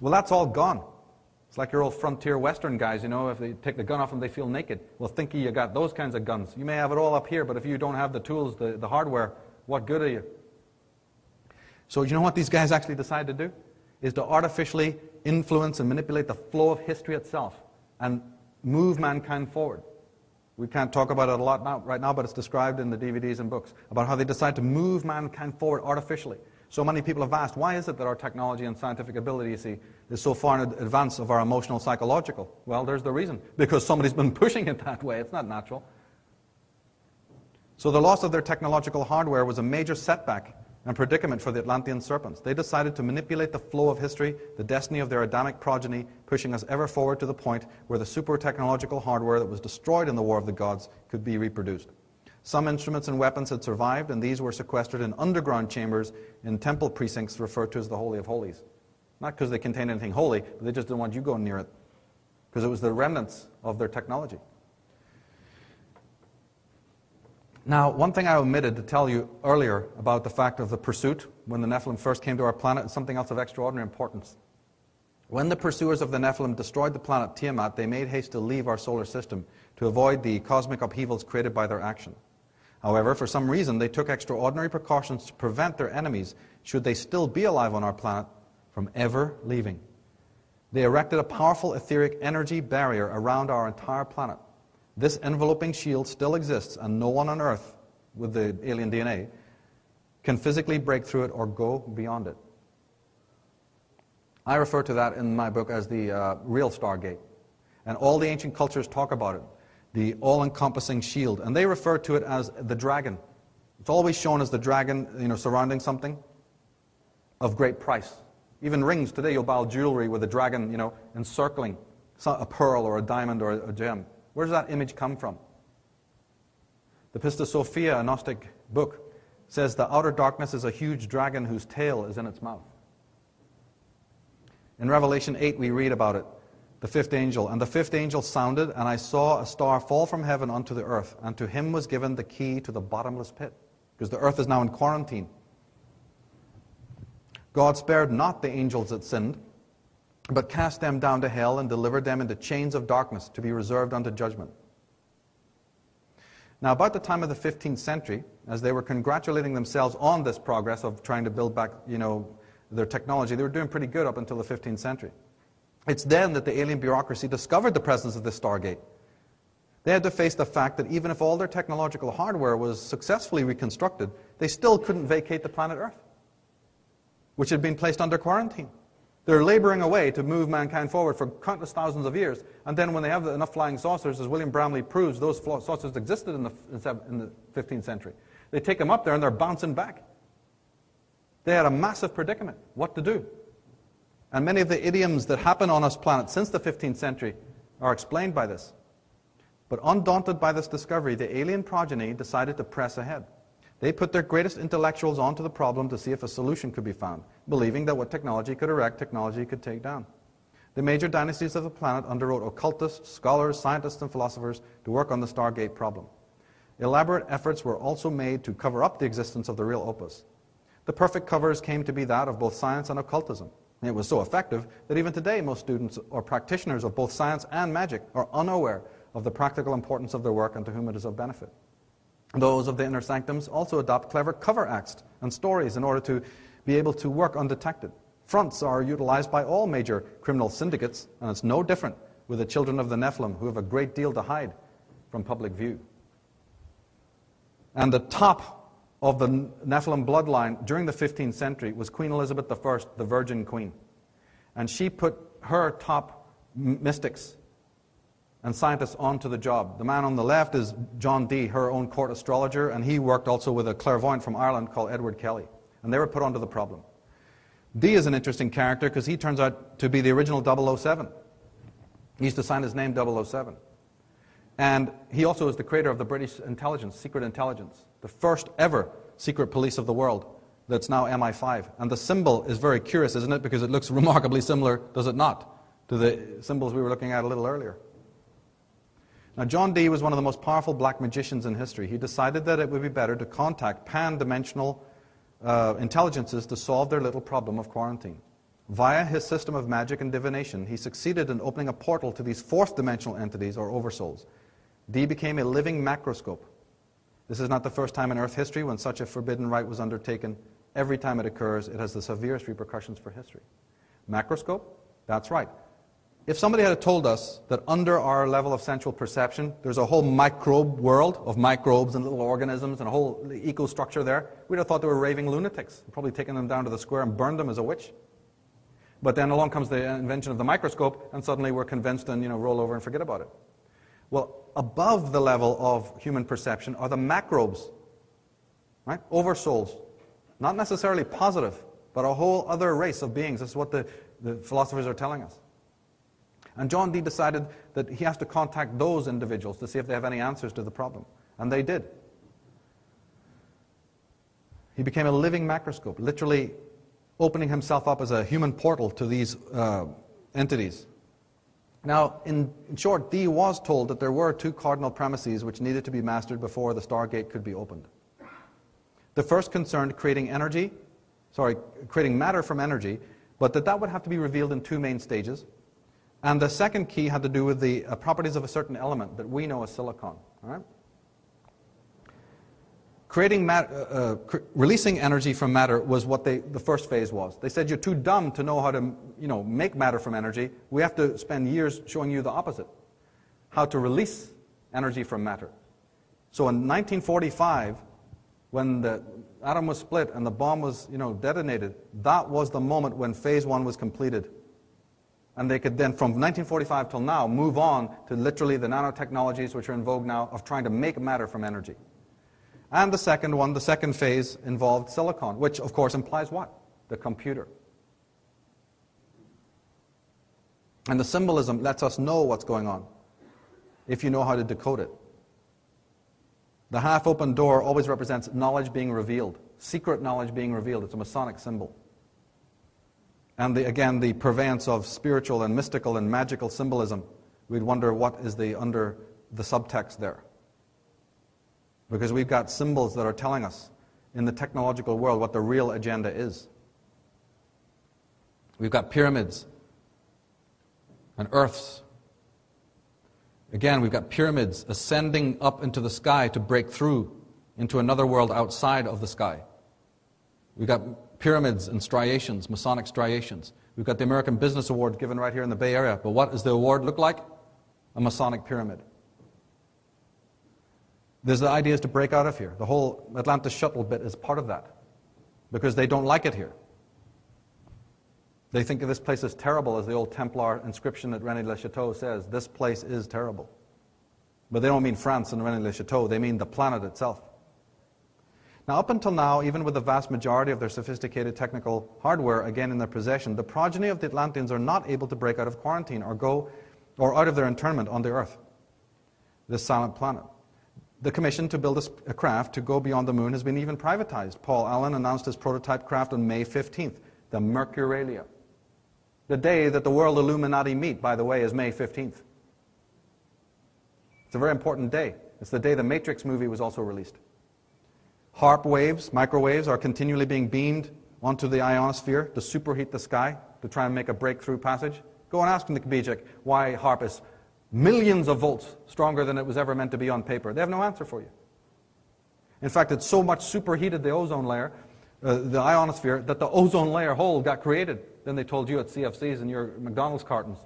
Well, that's all gone. It's like your old frontier Western guys, you know, if they take the gun off them, they feel naked. Well, think you got those kinds of guns. You may have it all up here, but if you don't have the tools, the hardware, what good are you? So you know what these guys actually decide to do? Is to artificially influence and manipulate the flow of history itself and move mankind forward. We can't talk about it a lot right now, but it's described in the DVDs and books about how they decide to move mankind forward artificially. So many people have asked, why is it that our technology and scientific ability, you see, is so far in advance of our emotional, psychological? Well, there's the reason. Because somebody's been pushing it that way. It's not natural. So the loss of their technological hardware was a major setback and predicament for the Atlantean serpents. They decided to manipulate the flow of history, the destiny of their Adamic progeny, pushing us ever forward to the point where the super-technological hardware that was destroyed in the War of the Gods could be reproduced. Some instruments and weapons had survived, and these were sequestered in underground chambers in temple precincts referred to as the Holy of Holies. Not because they contained anything holy, but they just didn't want you going near it, because it was the remnants of their technology. Now, one thing I omitted to tell you earlier about the fact of the pursuit when the Nephilim first came to our planet is something else of extraordinary importance. When the pursuers of the Nephilim destroyed the planet Tiamat, they made haste to leave our solar system to avoid the cosmic upheavals created by their action. However, for some reason, they took extraordinary precautions to prevent their enemies, should they still be alive on our planet, from ever leaving. They erected a powerful etheric energy barrier around our entire planet. This enveloping shield still exists, and no one on Earth, with the alien DNA, can physically break through it or go beyond it. I refer to that in my book as the real Stargate. And all the ancient cultures talk about it, the all-encompassing shield. And they refer to it as the dragon. It's always shown as the dragon, you know, surrounding something of great price. Even rings today, you'll buy jewelry with a dragon, you know, encircling a pearl or a diamond or a gem. Where does that image come from? The Pistis Sophia, a Gnostic book, says the outer darkness is a huge dragon whose tail is in its mouth. In Revelation 8, we read about it, the fifth angel. And the fifth angel sounded, and I saw a star fall from heaven unto the earth, and to him was given the key to the bottomless pit, because the earth is now in quarantine. God spared not the angels that sinned, but cast them down to hell and delivered them into chains of darkness to be reserved unto judgment. Now, about the time of the 15th century, as they were congratulating themselves on this progress of trying to build back, you know, their technology, they were doing pretty good up until the 15th century. It's then that the alien bureaucracy discovered the presence of this Stargate. They had to face the fact that even if all their technological hardware was successfully reconstructed, they still couldn't vacate the planet Earth, which had been placed under quarantine. They're laboring away to move mankind forward for countless thousands of years, and then when they have enough flying saucers, as William Bramley proves, those saucers existed in the 15th century. They take them up there and they're bouncing back. They had a massive predicament, what to do. And many of the idioms that happen on this planet since the 15th century are explained by this. But undaunted by this discovery, the alien progeny decided to press ahead. They put their greatest intellectuals onto the problem to see if a solution could be found, believing that what technology could erect, technology could take down. The major dynasties of the planet underwrote occultists, scholars, scientists, and philosophers to work on the Stargate problem. Elaborate efforts were also made to cover up the existence of the real opus. The perfect covers came to be that of both science and occultism. And it was so effective that even today most students or practitioners of both science and magic are unaware of the practical importance of their work and to whom it is of benefit. Those of the inner sanctums also adopt clever cover acts and stories in order to be able to work undetected. Fronts are utilized by all major criminal syndicates, and it's no different with the children of the Nephilim, who have a great deal to hide from public view. And the top of the Nephilim bloodline during the 15th century was Queen Elizabeth I, the Virgin Queen. And she put her top mystics and scientists onto the job. The man on the left is John Dee, her own court astrologer, and he worked also with a clairvoyant from Ireland called Edward Kelly. And they were put onto the problem. Dee is an interesting character because he turns out to be the original 007. He used to sign his name 007. And he also is the creator of the British intelligence, secret intelligence, the first ever secret police of the world that's now MI5. And the symbol is very curious, isn't it? Because it looks remarkably similar, does it not, to the symbols we were looking at a little earlier. Now, John Dee was one of the most powerful black magicians in history. He decided that it would be better to contact pan-dimensional intelligences to solve their little problem of quarantine. Via his system of magic and divination, he succeeded in opening a portal to these fourth-dimensional entities, or oversouls. D became a living macroscope. This is not the first time in Earth history when such a forbidden rite was undertaken. Every time it occurs, it has the severest repercussions for history. Macroscope? That's right. If somebody had told us that under our level of sensual perception, there's a whole microbe world of microbes and little organisms and a whole eco-structure there, we'd have thought they were raving lunatics. Probably taken them down to the square and burned them as a witch. But then along comes the invention of the microscope, and suddenly we're convinced and roll over and forget about it. Well, above the level of human perception are the macrobes, right? Oversouls. Not necessarily positive, but a whole other race of beings. This is what the philosophers are telling us. And John Dee decided that he has to contact those individuals to see if they have any answers to the problem. And they did. He became a living macroscope, literally opening himself up as a human portal to these entities. Now, in short, Dee was told that there were two cardinal premises which needed to be mastered before the Stargate could be opened. The first concerned creating matter from energy, but that would have to be revealed in two main stages. And the second key had to do with the properties of a certain element that we know as silicon. All right? Releasing energy from matter was what the first phase was. They said, you're too dumb to know how to make matter from energy. We have to spend years showing you the opposite, how to release energy from matter. So in 1945, when the atom was split and the bomb was detonated, that was the moment when phase one was completed. And they could then, from 1945 till now, move on to literally the nanotechnologies which are in vogue now of trying to make matter from energy. And the second phase, involved silicon, which of course implies what? The computer. And the symbolism lets us know what's going on, if you know how to decode it. The half-open door always represents knowledge being revealed, secret knowledge being revealed. It's a Masonic symbol. And again, the purveyance of spiritual and mystical and magical symbolism, we'd wonder what is under the subtext there. Because we've got symbols that are telling us in the technological world what the real agenda is. We've got pyramids and earths. Again, we've got pyramids ascending up into the sky to break through into another world outside of the sky. We've got pyramids and striations, Masonic striations. We've got the American Business Award given right here in the Bay Area. But what does the award look like? A Masonic pyramid. The idea is to break out of here. The whole Atlantis shuttle bit is part of that. Because they don't like it here. They think this place is terrible, as the old Templar inscription at Rennes-le-Château says. This place is terrible. But they don't mean France and Rennes-le-Château. They mean the planet itself. Now, up until now, even with the vast majority of their sophisticated technical hardware again in their possession, the progeny of the Atlanteans are not able to break out of quarantine or out of their internment on the Earth, this silent planet. The commission to build a craft to go beyond the moon has been even privatized. Paul Allen announced his prototype craft on May 15th, the Mercuralia. The day that the world Illuminati meet, by the way, is May 15th. It's a very important day. It's the day the Matrix movie was also released. HARP waves, microwaves, are continually being beamed onto the ionosphere to superheat the sky, to try and make a breakthrough passage. Go and ask Nick Bijak why HARP is millions of volts stronger than it was ever meant to be on paper. They have no answer for you. In fact, it's so much superheated the ozone layer, the ionosphere, that the ozone layer hole got created. Then they told you at CFCs and your McDonald's cartons.